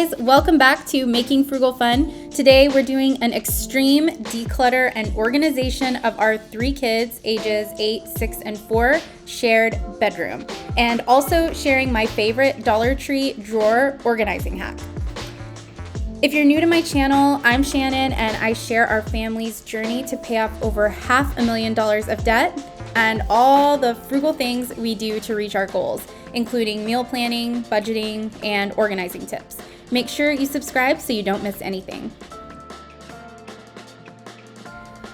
guys, welcome back to Making Frugal Fun. Today we're doing an extreme declutter and organization of our 3 kids ages 8, 6, and 4 shared bedroom, and also sharing my favorite Dollar Tree drawer organizing hack. If you're new to my channel, I'm Shannon and I share our family's journey to pay off over $500,000 of debt and all the frugal things we do to reach our goals, including meal planning, budgeting, and organizing tips. Make sure you subscribe so you don't miss anything.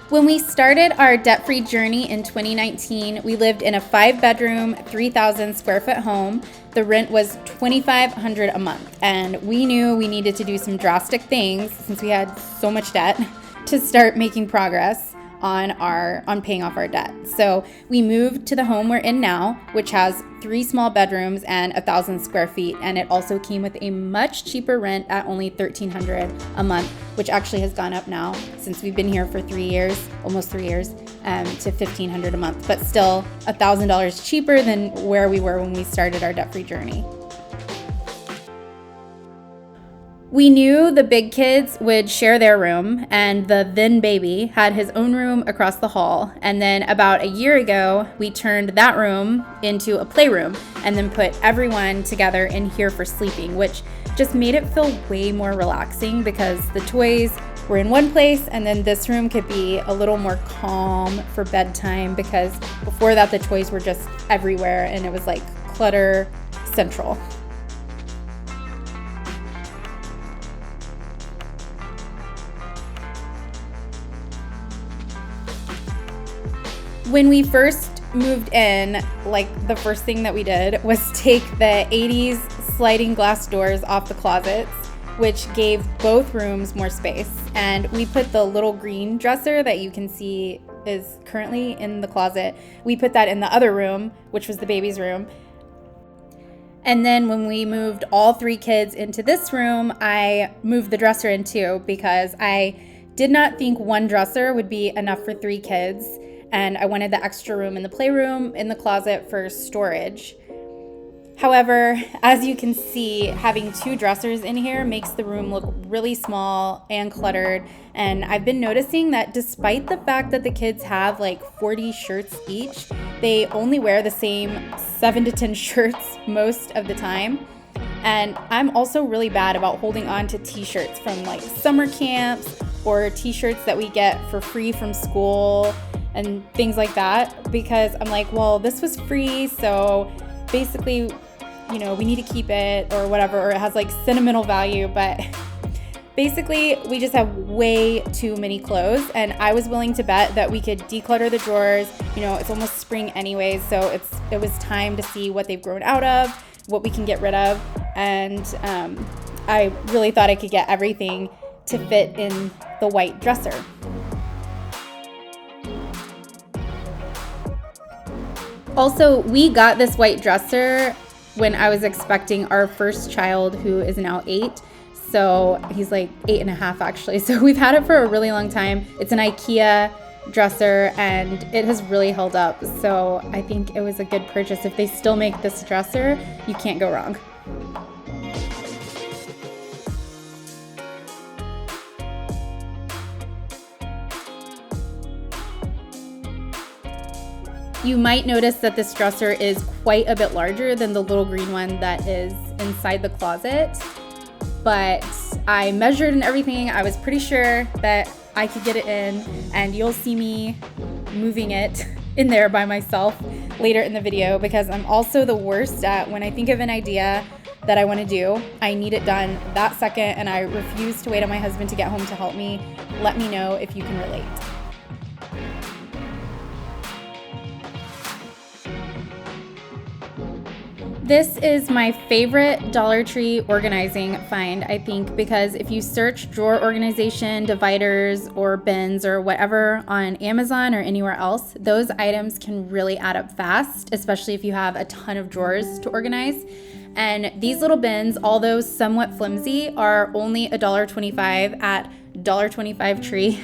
When we started our debt-free journey in 2019, we lived in a 5-bedroom, 3,000 square foot home. The rent was $2,500 a month, and we knew we needed to do some drastic things since we had so much debt to start making progress on paying off our debt. So we moved to the home we're in now, which has 3 small bedrooms and 1,000 square feet. And it also came with a much cheaper rent at only $1,300 a month, which actually has gone up now since we've been here for 3 years, almost 3 years, to $1,500 a month, but still $1,000 cheaper than where we were when we started our debt-free journey. We knew the big kids would share their room, and the then baby had his own room across the hall. And then about a year ago, we turned that room into a playroom and then put everyone together in here for sleeping, which just made it feel way more relaxing because the toys were in one place, and then this room could be a little more calm for bedtime because before that, the toys were just everywhere and it was like clutter central. When we first moved in, the first thing that we did was take the 80s sliding glass doors off the closets, which gave both rooms more space. And we put the little green dresser that you can see is currently in the closet. We put that in the other room, which was the baby's room. And then when we moved all 3 kids into this room, I moved the dresser in too because I did not think one dresser would be enough for 3 kids. And I wanted the extra room in the playroom in the closet for storage. However, as you can see, having 2 dressers in here makes the room look really small and cluttered. And I've been noticing that despite the fact that the kids have 40 shirts each, they only wear the same 7 to 10 shirts most of the time. And I'm also really bad about holding on to t-shirts from summer camps or t-shirts that we get for free from school and things like that, because I'm like, well, this was free, so basically, we need to keep it or whatever, or it has sentimental value, but basically we just have way too many clothes, and I was willing to bet that we could declutter the drawers. It's almost spring anyways, so it was time to see what they've grown out of, what we can get rid of, and I really thought I could get everything to fit in the white dresser. Also, we got this white dresser when I was expecting our first child, who is now 8. So he's 8.5 actually. So we've had it for a really long time. It's an Ikea dresser and it has really held up. So I think it was a good purchase. If they still make this dresser, you can't go wrong. You might notice that this dresser is quite a bit larger than the little green one that is inside the closet, but I measured and everything. I was pretty sure that I could get it in, and you'll see me moving it in there by myself later in the video because I'm also the worst at when I think of an idea that I want to do, I need it done that second, and I refuse to wait on my husband to get home to help me. Let me know if you can relate. This is my favorite Dollar Tree organizing find, I think, because if you search drawer organization, dividers, or bins, or whatever on Amazon or anywhere else, those items can really add up fast, especially if you have a ton of drawers to organize. And these little bins, although somewhat flimsy, are only $1.25 at $1.25 Tree.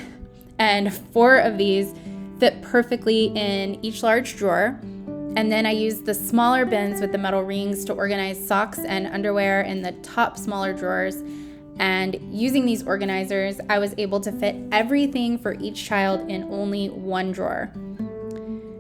And 4 of these fit perfectly in each large drawer. And then I used the smaller bins with the metal rings to organize socks and underwear in the top smaller drawers. And using these organizers, I was able to fit everything for each child in only one drawer.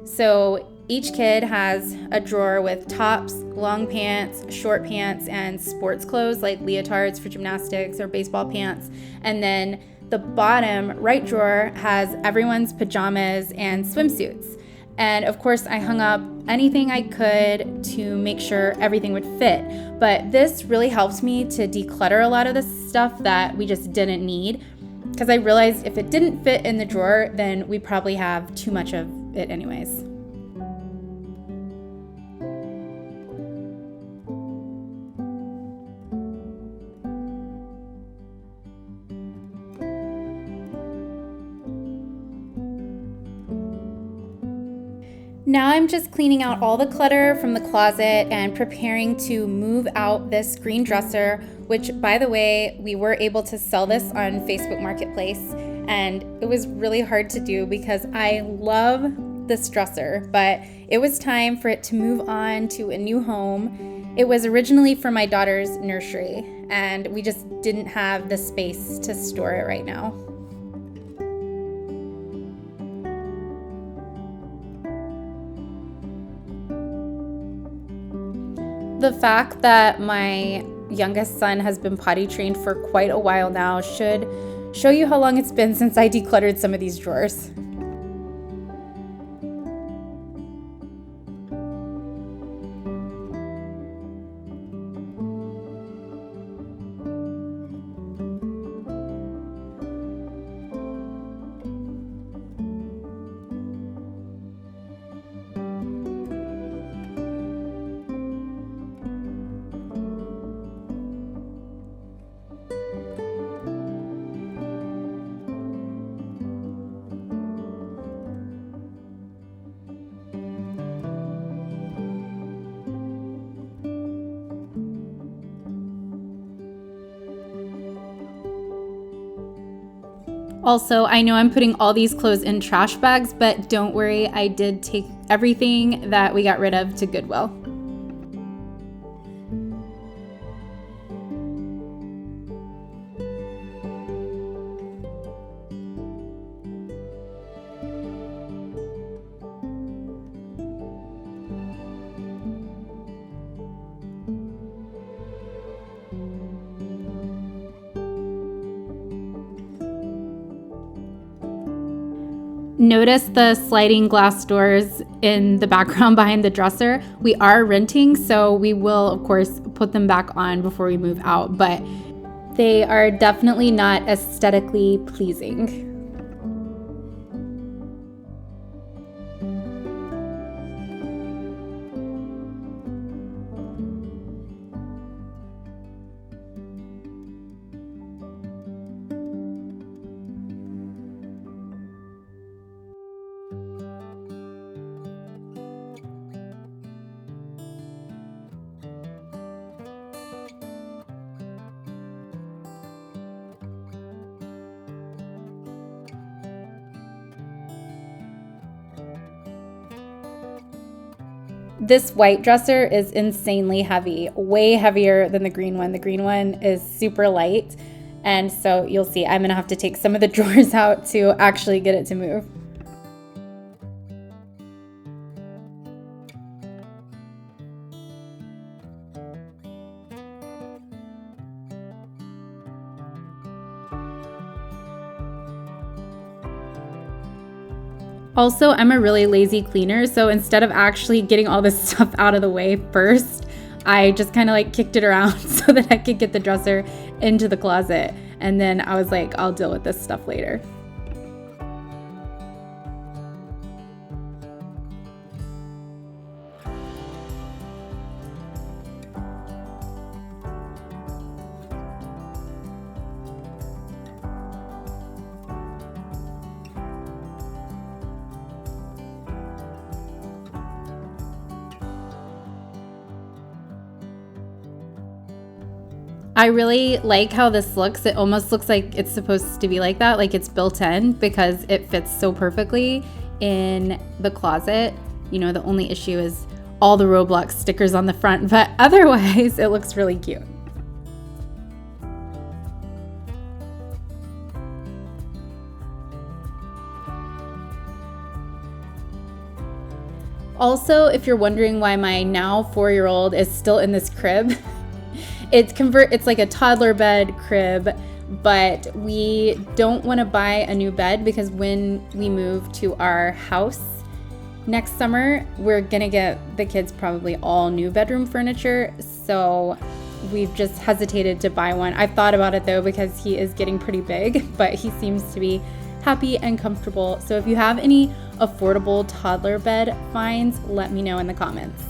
So each kid has a drawer with tops, long pants, short pants, and sports clothes like leotards for gymnastics or baseball pants. And then the bottom right drawer has everyone's pajamas and swimsuits. And of course, I hung up anything I could to make sure everything would fit. But this really helped me to declutter a lot of the stuff that we just didn't need, because I realized if it didn't fit in the drawer, then we probably have too much of it anyways. Now I'm just cleaning out all the clutter from the closet and preparing to move out this green dresser, which, by the way, we were able to sell this on Facebook Marketplace, and it was really hard to do because I love this dresser, but it was time for it to move on to a new home. It was originally for my daughter's nursery, and we just didn't have the space to store it right now. The fact that my youngest son has been potty trained for quite a while now should show you how long it's been since I decluttered some of these drawers. Also, I know I'm putting all these clothes in trash bags, but don't worry, I did take everything that we got rid of to Goodwill. Notice the sliding glass doors in the background behind the dresser. We are renting, so we will, of course, put them back on before we move out, but they are definitely not aesthetically pleasing. This white dresser is insanely heavy, way heavier than the green one. The green one is super light, and so you'll see I'm gonna have to take some of the drawers out to actually get it to move. Also, I'm a really lazy cleaner, so instead of actually getting all this stuff out of the way first, I just kind of like kicked it around so that I could get the dresser into the closet. And then I was like, I'll deal with this stuff later. I really like how this looks. It almost looks like it's supposed to be like that, like it's built in, because it fits so perfectly in the closet. The only issue is all the Roblox stickers on the front, but otherwise it looks really cute. Also, if you're wondering why my now 4-year-old is still in this crib, it's like a toddler bed crib, but we don't want to buy a new bed because when we move to our house next summer, we're gonna get the kids probably all new bedroom furniture. So we've just hesitated to buy one. I've thought about it though because he is getting pretty big, but he seems to be happy and comfortable. So if you have any affordable toddler bed finds, let me know in the comments.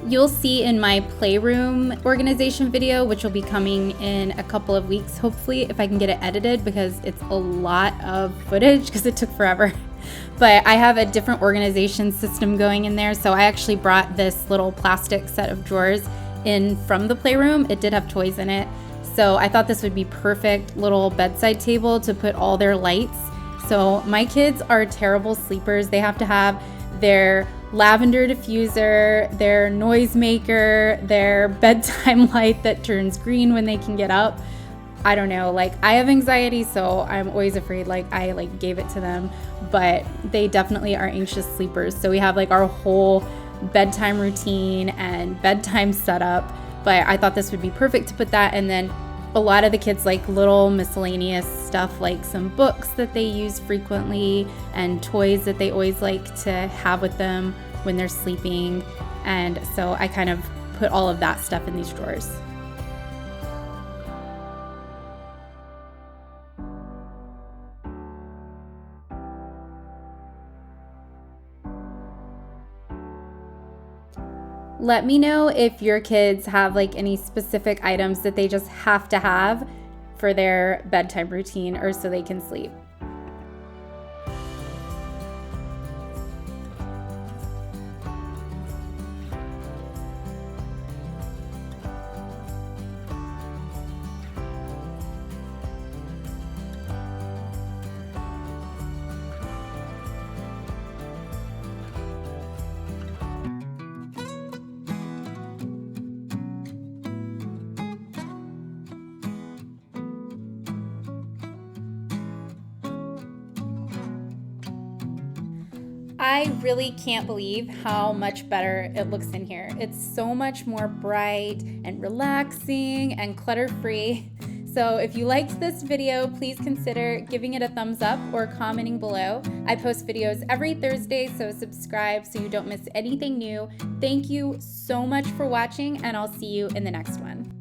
You'll see in my playroom organization video, which will be coming in a couple of weeks, hopefully, if I can get it edited, because it's a lot of footage because it took forever. But I have a different organization system going in there. So I actually brought this little plastic set of drawers in from the playroom. It did have toys in it. So I thought this would be perfect little bedside table to put all their lights. So my kids are terrible sleepers. They have to have their lavender diffuser, their noisemaker, their bedtime light that turns green when they can get up. I don't know, I have anxiety, so I'm always afraid I gave it to them, but they definitely are anxious sleepers. So we have our whole bedtime routine and bedtime setup, but I thought this would be perfect to put that. And then a lot of the kids like little miscellaneous stuff, like some books that they use frequently and toys that they always like to have with them when they're sleeping. And so I kind of put all of that stuff in these drawers. Let me know if your kids have any specific items that they just have to have for their bedtime routine or so they can sleep. I really can't believe how much better it looks in here. It's so much more bright and relaxing and clutter-free. So if you liked this video, please consider giving it a thumbs up or commenting below. I post videos every Thursday, so subscribe so you don't miss anything new. Thank you so much for watching, and I'll see you in the next one.